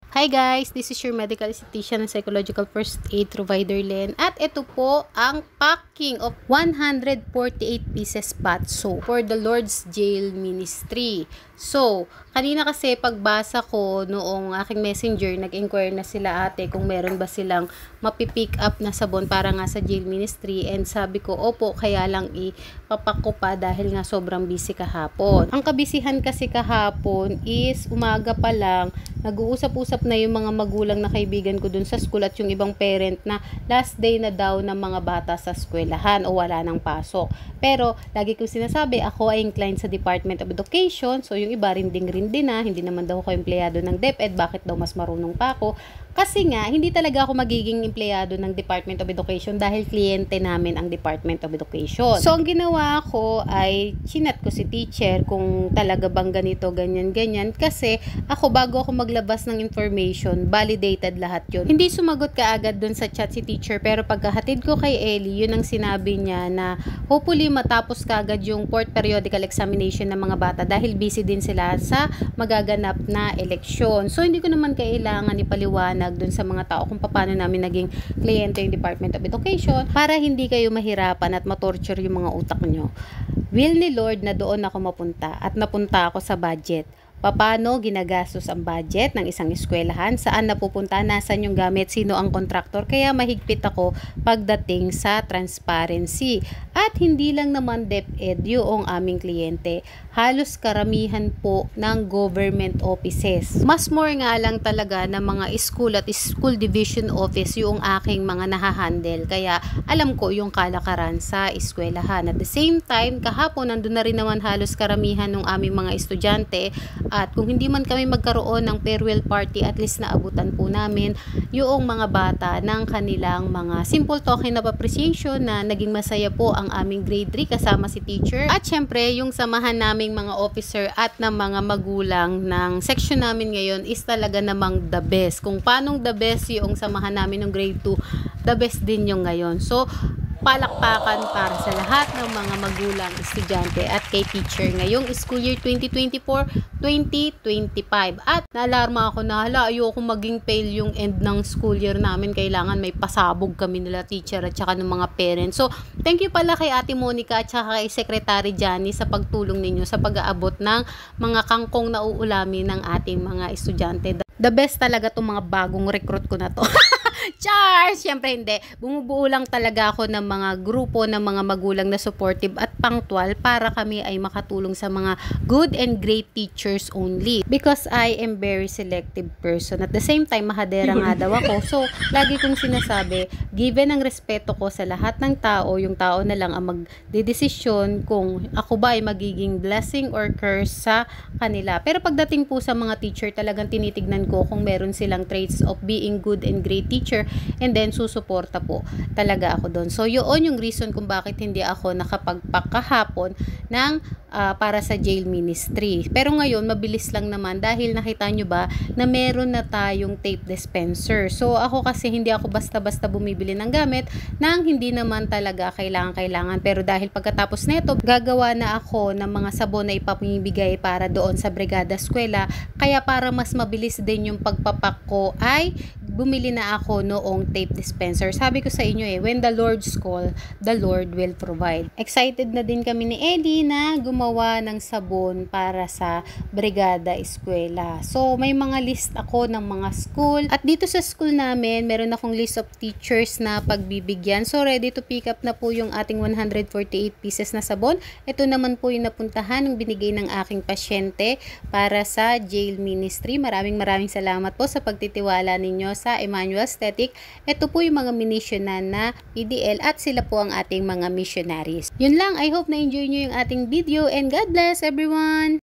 Hi guys, this is your medical esthetician and psychological first aid provider Len. At ito po ang packing of 148 pieces bath soap for the Lord's Jail Ministry. So, kanina kasi pagbasa ko noong aking messenger, nag-inquire na sila ate kung meron ba silang mapipick up na sabon para nga sa jail ministry. And sabi ko, opo, kaya lang ipapak ko pa dahil nga sobrang busy kahapon. Ang kabisihan kasi kahapon is umaga pa lang, nag-uusap-usap na yung mga magulang na kaibigan ko dun sa school at yung ibang parent na last day na daw ng mga bata sa eskwelahan o wala nang pasok. Pero, lagi kong sinasabi, ako ay inclined sa Department of Education. So, yung iba rinding-rindi na, hindi naman daw ako empleyado ng DepEd. Bakit daw mas marunong pa ako? Kasi nga, hindi talaga ako magiging empleyado ng Department of Education dahil kliyente namin ang Department of Education. So, ang ginawa ko ay chinat ko si teacher kung talaga bang ganito, ganyan. Kasi ako, bago ako maglabas ng information, validated lahat yun. Hindi sumagot kaagad dun sa chat si teacher, pero pagkahatid ko kay Ellie, yun ang sinabi niya na hopefully matapos kaagad yung 4th periodical examination ng mga bata dahil busy din sila sa magaganap na eleksyon. So, hindi ko naman kailangan ipaliwanag dun sa mga tao kung paano namin naging kliyente yung Department of Education para hindi kayo mahirapan at matorture yung mga utak nyo. Will ni Lord na doon ako mapunta at napunta ako sa budget. Paano ginagastos ang budget ng isang eskwelahan? Saan napupunta? Nasaan yung gamit? Sino ang kontraktor? Kaya mahigpit ako pagdating sa transparency. At hindi lang naman DepEd yung aming kliyente. Halos karamihan po ng government offices. Mas more nga lang talaga ng mga school at school division office yung aking mga nahahandle. Kaya alam ko yung kalakaran sa eskwelahan. At the same time, kahapon nandun na rin naman halos karamihan ng aming mga estudyante. At kung hindi man kami magkaroon ng farewell party, at least naabutan po namin yung mga bata ng kanilang mga simple token of appreciation na naging masaya po ang aming grade 3 kasama si teacher. At syempre, yung samahan naming mga officer at ng mga magulang ng section namin ngayon is talaga namang the best. Kung paano the best yung samahan namin ng grade 2, the best din yung ngayon. So, palakpakan para sa lahat ng mga magulang, estudyante at kay teacher ngayong school year 2024-2025. At naalarma ako na ayoko maging fail yung end ng school year namin. Kailangan may pasabog kami nila teacher at saka ng mga parents. So, thank you pala kay Ate Monica at saka kay Secretary Johnny sa pagtulong ninyo sa pag-aabot ng mga kangkong na uulamin ng ating mga estudyante. The best talaga itong mga bagong recruit ko na to. Charles! Siyempre hindi. Bumubuo lang talaga ako ng mga grupo ng mga magulang na supportive at punctual para kami ay makatulong sa mga good and great teachers only. Because I am very selective person. At the same time, mahadera nga daw ako. So, lagi kong sinasabi, given ang respeto ko sa lahat ng tao, yung tao na lang ang magdedesisyon kung ako ba ay magiging blessing or curse sa kanila. Pero pagdating po sa mga teacher, talagang tinitignan ko kung meron silang traits of being good and great teacher, and then susuporta po talaga ako doon. So, yun yung reason kung bakit hindi ako nakapagpack kahapon ng para sa jail ministry. Pero ngayon, mabilis lang naman dahil nakita nyo ba na meron na tayong tape dispenser. So, ako kasi hindi ako basta-basta bumibili ng gamit nang hindi naman talaga kailangan. Pero dahil pagkatapos nito, gagawa na ako ng mga sabon na ipamimigay para doon sa Brigada Eskwela. Kaya para mas mabilis din yung pagpapak ko ay bumili na ako noong tape dispenser. Sabi ko sa inyo when the Lord's call, the Lord will provide. Excited na din kami ni Eddie na gumawa ng sabon para sa Brigada Eskwela. So, may mga list ako ng mga school. At dito sa school namin, meron akong list of teachers na pagbibigyan. So, ready to pick up na po yung ating 148 pieces na sabon. Ito naman po yung napuntahan ng binigay ng aking pasyente para sa jail ministry. Maraming salamat po sa pagtitiwala ninyo sa Emmanuel Aesthetic. Ito po yung mga minisyonan na PDL at sila po ang ating mga missionaries. Yun lang, I hope na enjoy nyo yung ating video and God bless everyone!